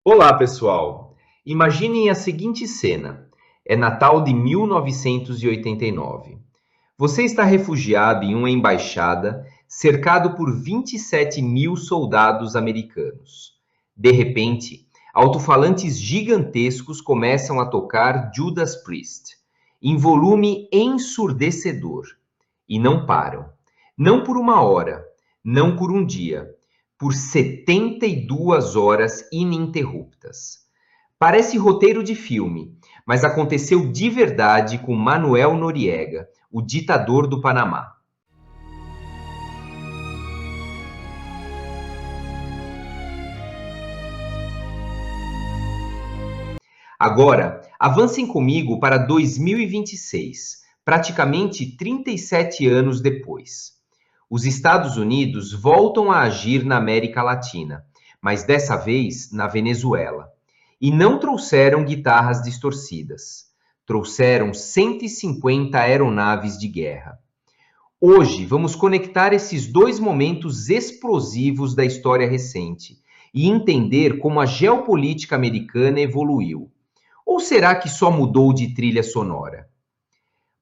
Olá, pessoal! Imaginem a seguinte cena. É Natal de 1989. Você está refugiado em uma embaixada, cercado por 27 mil soldados americanos. De repente, alto-falantes gigantescos começam a tocar Judas Priest, em volume ensurdecedor. E não param. Não por uma hora, não por um dia, por 72 horas ininterruptas. Parece roteiro de filme, mas aconteceu de verdade com Manuel Noriega, o ditador do Panamá. Agora, avancem comigo para 2026, praticamente 37 anos depois. Os Estados Unidos voltam a agir na América Latina, mas dessa vez na Venezuela. E não trouxeram guitarras distorcidas. Trouxeram 150 aeronaves de guerra. Hoje vamos conectar esses dois momentos explosivos da história recente e entender como a geopolítica americana evoluiu. Ou será que só mudou de trilha sonora?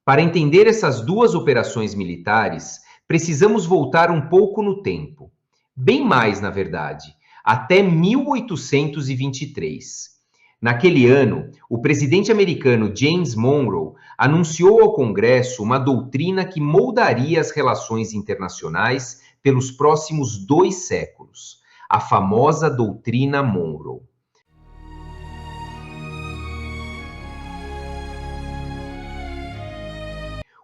Para entender essas duas operações militares, precisamos voltar um pouco no tempo. Bem mais, na verdade, até 1823. Naquele ano, o presidente americano James Monroe anunciou ao Congresso uma doutrina que moldaria as relações internacionais pelos próximos 2 séculos, a famosa doutrina Monroe.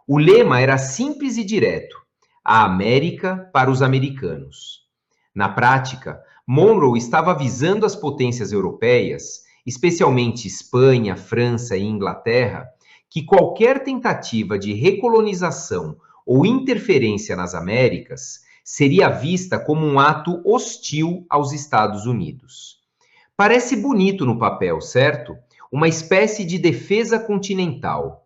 O lema era simples e direto: a América para os americanos. Na prática, Monroe estava avisando as potências europeias, especialmente Espanha, França e Inglaterra, que qualquer tentativa de recolonização ou interferência nas Américas seria vista como um ato hostil aos Estados Unidos. Parece bonito no papel, certo? Uma espécie de defesa continental.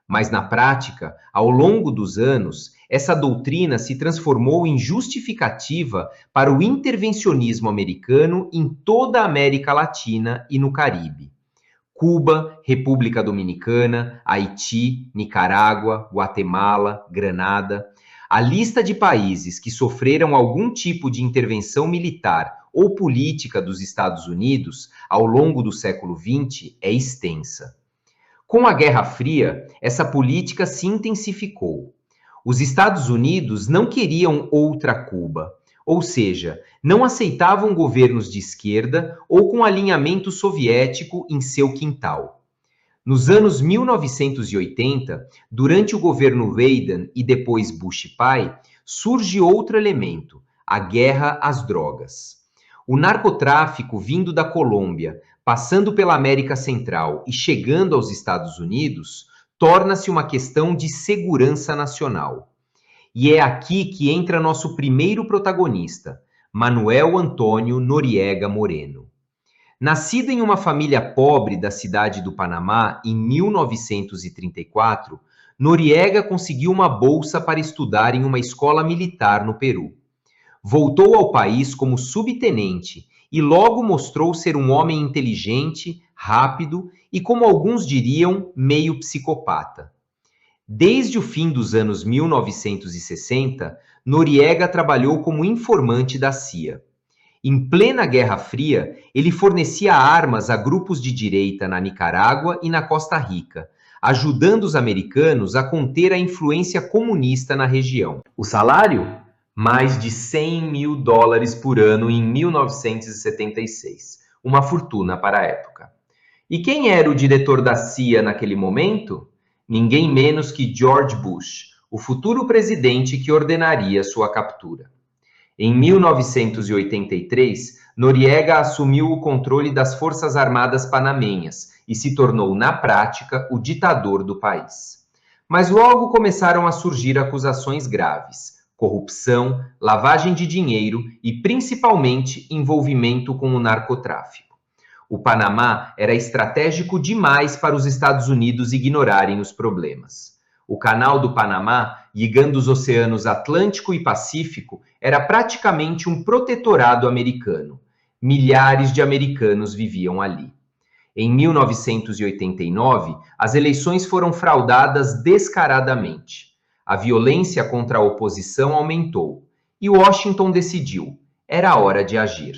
Mas na prática, ao longo dos anos, essa doutrina se transformou em justificativa para o intervencionismo americano em toda a América Latina e no Caribe. Cuba, República Dominicana, Haiti, Nicarágua, Guatemala, Granada. A lista de países que sofreram algum tipo de intervenção militar ou política dos Estados Unidos ao longo do século XX é extensa. Com a Guerra Fria, essa política se intensificou. Os Estados Unidos não queriam outra Cuba, ou seja, não aceitavam governos de esquerda ou com alinhamento soviético em seu quintal. Nos anos 1980, durante o governo Reagan e depois Bush pai, surge outro elemento: a guerra às drogas. O narcotráfico vindo da Colômbia, passando pela América Central e chegando aos Estados Unidos, torna-se uma questão de segurança nacional. E é aqui que entra nosso primeiro protagonista, Manuel Antônio Noriega Moreno. Nascido em uma família pobre da cidade do Panamá em 1934, Noriega conseguiu uma bolsa para estudar em uma escola militar no Peru. Voltou ao país como subtenente e logo mostrou ser um homem inteligente, rápido e, como alguns diriam, meio psicopata. Desde o fim dos anos 1960, Noriega trabalhou como informante da CIA. Em plena Guerra Fria, ele fornecia armas a grupos de direita na Nicarágua e na Costa Rica, ajudando os americanos a conter a influência comunista na região. O salário? Mais de 100 mil dólares por ano em 1976. Uma fortuna para a época. E quem era o diretor da CIA naquele momento? Ninguém menos que George Bush, o futuro presidente que ordenaria sua captura. Em 1983, Noriega assumiu o controle das Forças Armadas Panamenhas e se tornou, na prática, o ditador do país. Mas logo começaram a surgir acusações graves: corrupção, lavagem de dinheiro e, principalmente, envolvimento com o narcotráfico. O Panamá era estratégico demais para os Estados Unidos ignorarem os problemas. O Canal do Panamá, ligando os oceanos Atlântico e Pacífico, era praticamente um protetorado americano. Milhares de americanos viviam ali. Em 1989, as eleições foram fraudadas descaradamente. A violência contra a oposição aumentou e Washington decidiu: era hora de agir.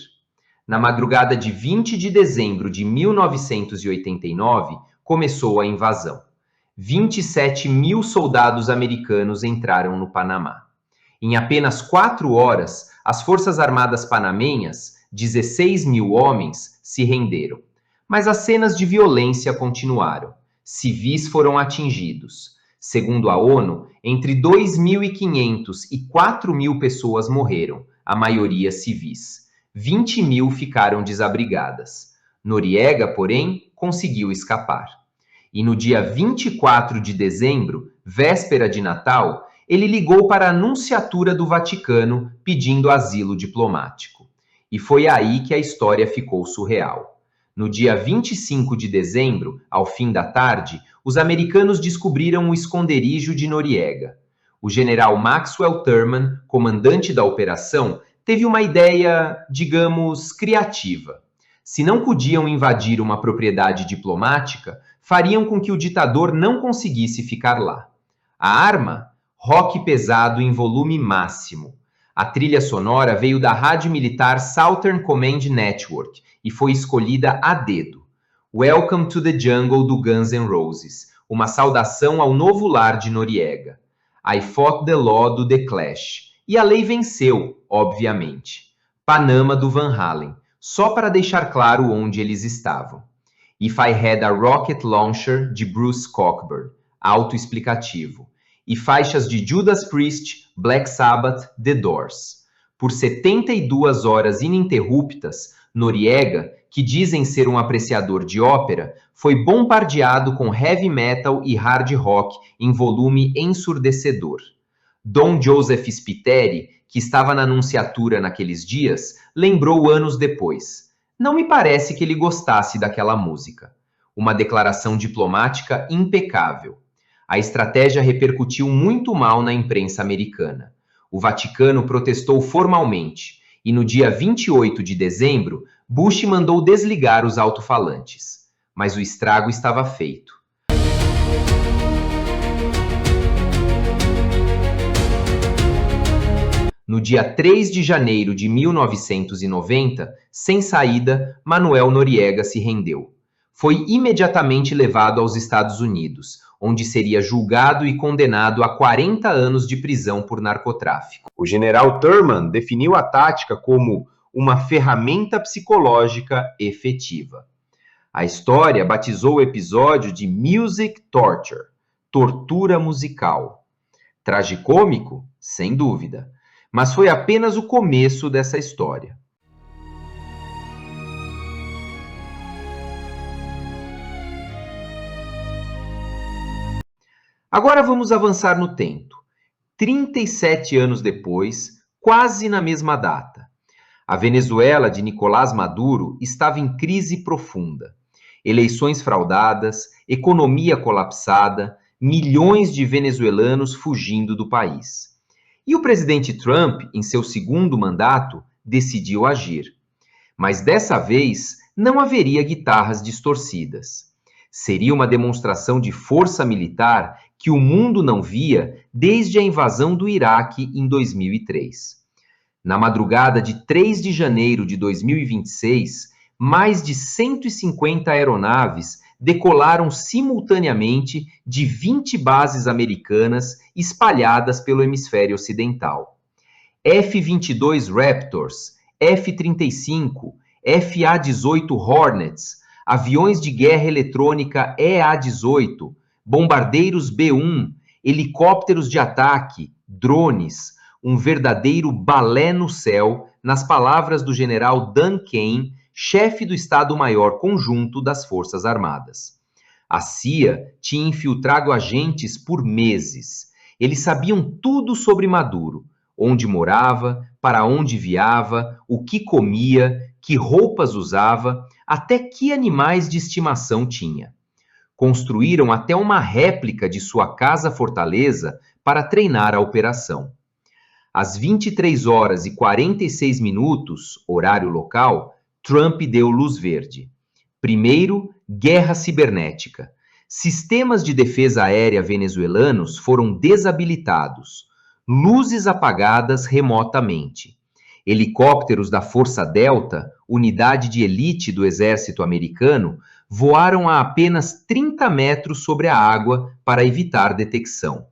Na madrugada de 20 de dezembro de 1989, começou a invasão. 27 mil soldados americanos entraram no Panamá. Em apenas 4 horas, as Forças Armadas Panamenhas, 16 mil homens, se renderam. Mas as cenas de violência continuaram. Civis foram atingidos. Segundo a ONU, entre 2.500 e 4.000 pessoas morreram, a maioria civis. 20 mil ficaram desabrigadas. Noriega, porém, conseguiu escapar. E no dia 24 de dezembro, véspera de Natal, ele ligou para a Nunciatura do Vaticano pedindo asilo diplomático. E foi aí que a história ficou surreal. No dia 25 de dezembro, ao fim da tarde, os americanos descobriram o esconderijo de Noriega. O general Maxwell Thurman, comandante da operação, teve uma ideia, digamos, criativa. Se não podiam invadir uma propriedade diplomática, fariam com que o ditador não conseguisse ficar lá. A arma? Rock pesado em volume máximo. A trilha sonora veio da rádio militar Southern Command Network e foi escolhida a dedo. Welcome to the Jungle do Guns N' Roses, uma saudação ao novo lar de Noriega. I Fought the Law do The Clash. E a lei venceu, obviamente. Panama do Van Halen, só para deixar claro onde eles estavam. If I Had a Rocket Launcher, de Bruce Cockburn, autoexplicativo. E faixas de Judas Priest, Black Sabbath, The Doors. Por 72 horas ininterruptas, Noriega, que dizem ser um apreciador de ópera, foi bombardeado com heavy metal e hard rock em volume ensurdecedor. Dom Joseph Spiteri, que estava na Nunciatura naqueles dias, lembrou anos depois: não me parece que ele gostasse daquela música. Uma declaração diplomática impecável. A estratégia repercutiu muito mal na imprensa americana. O Vaticano protestou formalmente e no dia 28 de dezembro, Bush mandou desligar os alto-falantes. Mas o estrago estava feito. No dia 3 de janeiro de 1990, sem saída, Manuel Noriega se rendeu. Foi imediatamente levado aos Estados Unidos, onde seria julgado e condenado a 40 anos de prisão por narcotráfico. O general Thurman definiu a tática como uma ferramenta psicológica efetiva. A história batizou o episódio de Music Torture, tortura musical. Tragicômico? Sem dúvida. Mas foi apenas o começo dessa história. Agora vamos avançar no tempo. 37 anos depois, quase na mesma data. A Venezuela de Nicolás Maduro estava em crise profunda. Eleições fraudadas, economia colapsada, milhões de venezuelanos fugindo do país. E o presidente Trump, em seu segundo mandato, decidiu agir. Mas dessa vez não haveria guitarras distorcidas. Seria uma demonstração de força militar que o mundo não via desde a invasão do Iraque em 2003. Na madrugada de 3 de janeiro de 2026, mais de 150 aeronaves decolaram simultaneamente de 20 bases americanas espalhadas pelo hemisfério ocidental. F-22 Raptors, F-35, FA-18 Hornets, aviões de guerra eletrônica EA-18, bombardeiros B-1, helicópteros de ataque, drones, um verdadeiro balé no céu, nas palavras do general Dan Kane, chefe do Estado-Maior Conjunto das Forças Armadas. A CIA tinha infiltrado agentes por meses. Eles sabiam tudo sobre Maduro, onde morava, para onde viava, o que comia, que roupas usava, até que animais de estimação tinha. Construíram até uma réplica de sua casa-fortaleza para treinar a operação. Às 23 horas e 46 minutos, horário local, Trump deu luz verde. Primeiro, guerra cibernética. Sistemas de defesa aérea venezuelanos foram desabilitados. Luzes apagadas remotamente. Helicópteros da Força Delta, unidade de elite do exército americano, voaram a apenas 30 metros sobre a água para evitar detecção.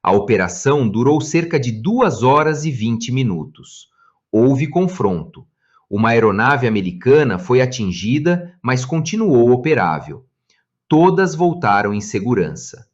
A operação durou cerca de 2 horas e 20 minutos. Houve confronto. Uma aeronave americana foi atingida, mas continuou operável. Todas voltaram em segurança.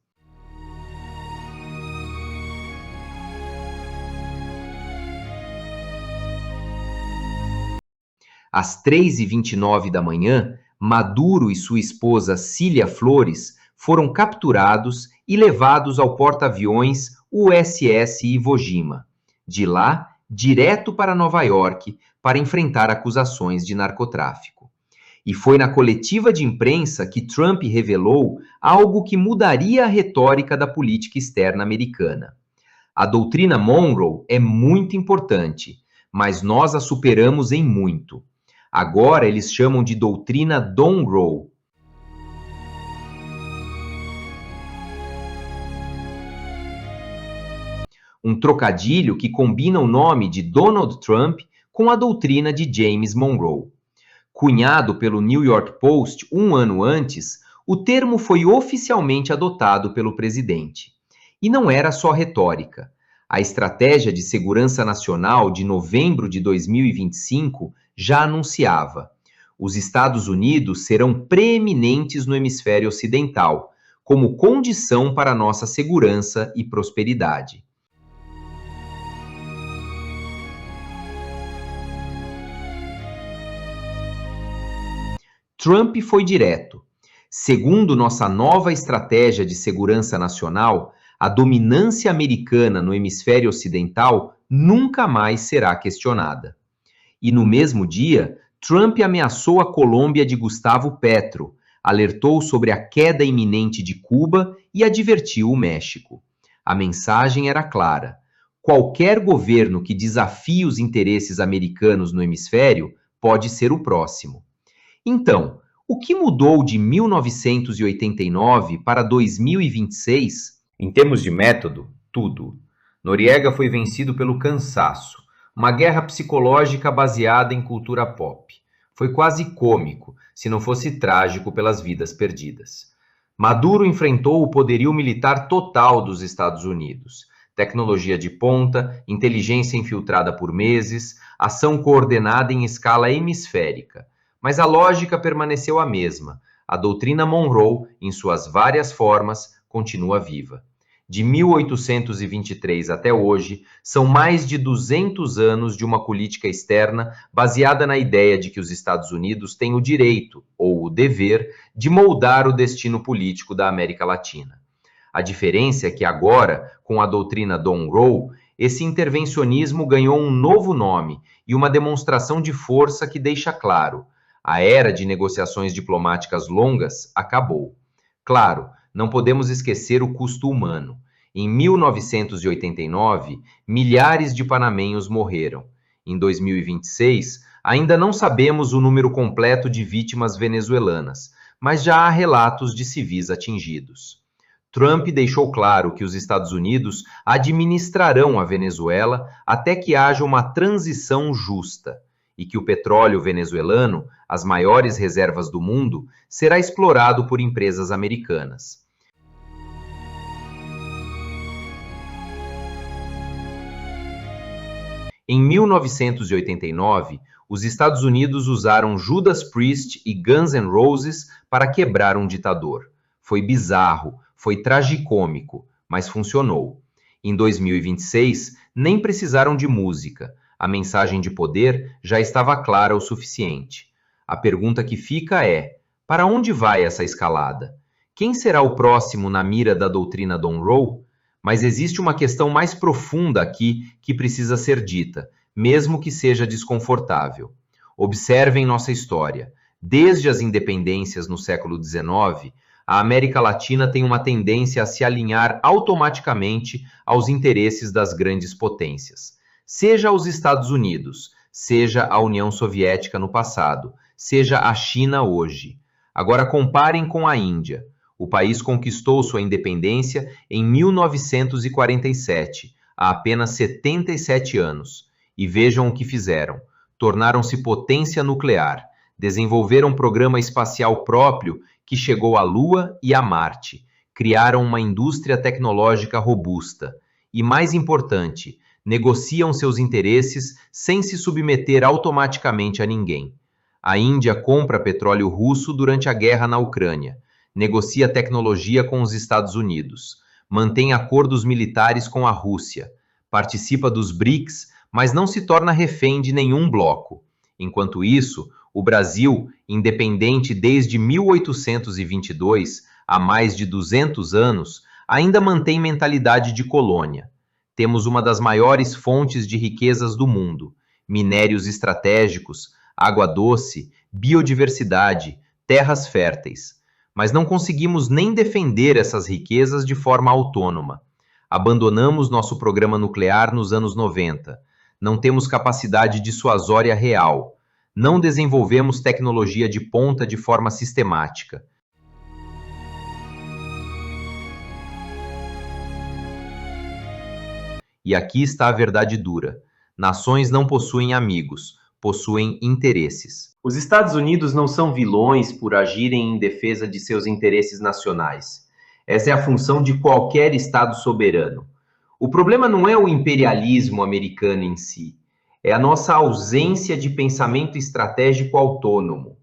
Às 3h29 da manhã, Maduro e sua esposa Cília Flores foram capturados e levados ao porta-aviões USS Iwo Jima. De lá, direto para Nova York para enfrentar acusações de narcotráfico. E foi na coletiva de imprensa que Trump revelou algo que mudaria a retórica da política externa americana. A doutrina Monroe é muito importante, mas nós a superamos em muito. Agora eles chamam de doutrina Donroe. Um trocadilho que combina o nome de Donald Trump com a doutrina de James Monroe. Cunhado pelo New York Post 1 ano antes, o termo foi oficialmente adotado pelo presidente. E não era só retórica. A Estratégia de Segurança Nacional de novembro de 2025 já anunciava: os Estados Unidos serão preeminentes no hemisfério ocidental, como condição para nossa segurança e prosperidade. Trump foi direto. Segundo nossa nova estratégia de segurança nacional, a dominância americana no hemisfério ocidental nunca mais será questionada. E no mesmo dia, Trump ameaçou a Colômbia de Gustavo Petro, alertou sobre a queda iminente de Cuba e advertiu o México. A mensagem era clara: qualquer governo que desafie os interesses americanos no hemisfério pode ser o próximo. Então, o que mudou de 1989 para 2026? Em termos de método, tudo. Noriega foi vencido pelo cansaço, uma guerra psicológica baseada em cultura pop. Foi quase cômico, se não fosse trágico pelas vidas perdidas. Maduro enfrentou o poderio militar total dos Estados Unidos. Tecnologia de ponta, inteligência infiltrada por meses, ação coordenada em escala hemisférica. Mas a lógica permaneceu a mesma. A doutrina Monroe, em suas várias formas, continua viva. De 1823 até hoje, são mais de 200 anos de uma política externa baseada na ideia de que os Estados Unidos têm o direito, ou o dever, de moldar o destino político da América Latina. A diferença é que agora, com a doutrina Monroe, esse intervencionismo ganhou um novo nome e uma demonstração de força que deixa claro: a era de negociações diplomáticas longas acabou. Claro, não podemos esquecer o custo humano. Em 1989, milhares de panamenhos morreram. Em 2026, ainda não sabemos o número completo de vítimas venezuelanas, mas já há relatos de civis atingidos. Trump deixou claro que os Estados Unidos administrarão a Venezuela até que haja uma transição justa e que o petróleo venezuelano, as maiores reservas do mundo, será explorado por empresas americanas. Em 1989, os Estados Unidos usaram Judas Priest e Guns N' Roses para quebrar um ditador. Foi bizarro, foi tragicômico, mas funcionou. Em 2026, nem precisaram de música. A mensagem de poder já estava clara o suficiente. A pergunta que fica é: para onde vai essa escalada? Quem será o próximo na mira da doutrina Monroe? Mas existe uma questão mais profunda aqui que precisa ser dita, mesmo que seja desconfortável. Observem nossa história. Desde as independências no século XIX, a América Latina tem uma tendência a se alinhar automaticamente aos interesses das grandes potências. Seja os Estados Unidos, seja a União Soviética no passado, seja a China hoje. Agora comparem com a Índia. O país conquistou sua independência em 1947, há apenas 77 anos. E vejam o que fizeram. Tornaram-se potência nuclear, desenvolveram um programa espacial próprio que chegou à Lua e a Marte, criaram uma indústria tecnológica robusta e, mais importante, negociam seus interesses sem se submeter automaticamente a ninguém. A Índia compra petróleo russo durante a guerra na Ucrânia, negocia tecnologia com os Estados Unidos, mantém acordos militares com a Rússia, participa dos BRICS, mas não se torna refém de nenhum bloco. Enquanto isso, o Brasil, independente desde 1822, há mais de 200 anos, ainda mantém mentalidade de colônia. Temos uma das maiores fontes de riquezas do mundo, minérios estratégicos, água doce, biodiversidade, terras férteis. Mas não conseguimos nem defender essas riquezas de forma autônoma. Abandonamos nosso programa nuclear nos anos 90. Não temos capacidade dissuasória real. Não desenvolvemos tecnologia de ponta de forma sistemática. E aqui está a verdade dura. Nações não possuem amigos, possuem interesses. Os Estados Unidos não são vilões por agirem em defesa de seus interesses nacionais. Essa é a função de qualquer Estado soberano. O problema não é o imperialismo americano em si, é a nossa ausência de pensamento estratégico autônomo.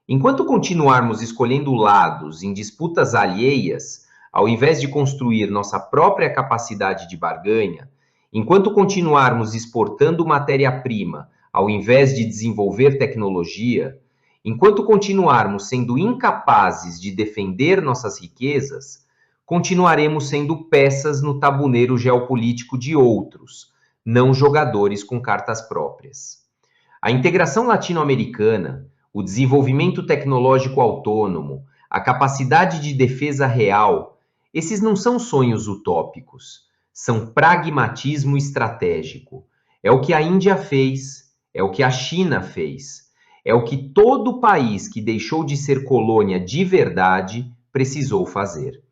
Enquanto continuarmos escolhendo lados em disputas alheias, ao invés de construir nossa própria capacidade de barganha, enquanto continuarmos exportando matéria-prima ao invés de desenvolver tecnologia, enquanto continuarmos sendo incapazes de defender nossas riquezas, continuaremos sendo peças no tabuleiro geopolítico de outros, não jogadores com cartas próprias. A integração latino-americana, o desenvolvimento tecnológico autônomo, a capacidade de defesa real, esses não são sonhos utópicos, são pragmatismo estratégico. É o que a Índia fez, é o que a China fez, é o que todo país que deixou de ser colônia de verdade precisou fazer.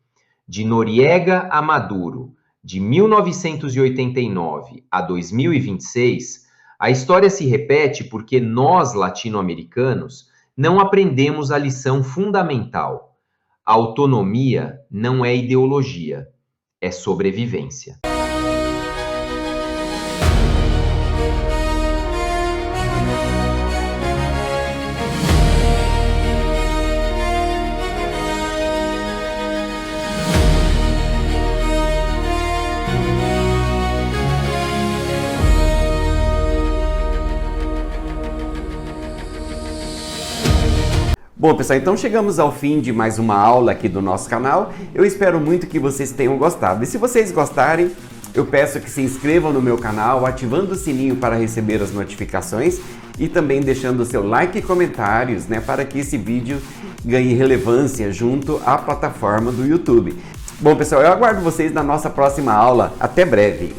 De Noriega a Maduro, de 1989 a 2026, a história se repete porque nós, latino-americanos, não aprendemos a lição fundamental. A autonomia não é ideologia, é sobrevivência. Bom, pessoal, então chegamos ao fim de mais uma aula aqui do nosso canal. Eu espero muito que vocês tenham gostado. E se vocês gostarem, eu peço que se inscrevam no meu canal, ativando o sininho para receber as notificações e também deixando o seu like e comentários, para que esse vídeo ganhe relevância junto à plataforma do YouTube. Bom, pessoal, eu aguardo vocês na nossa próxima aula. Até breve!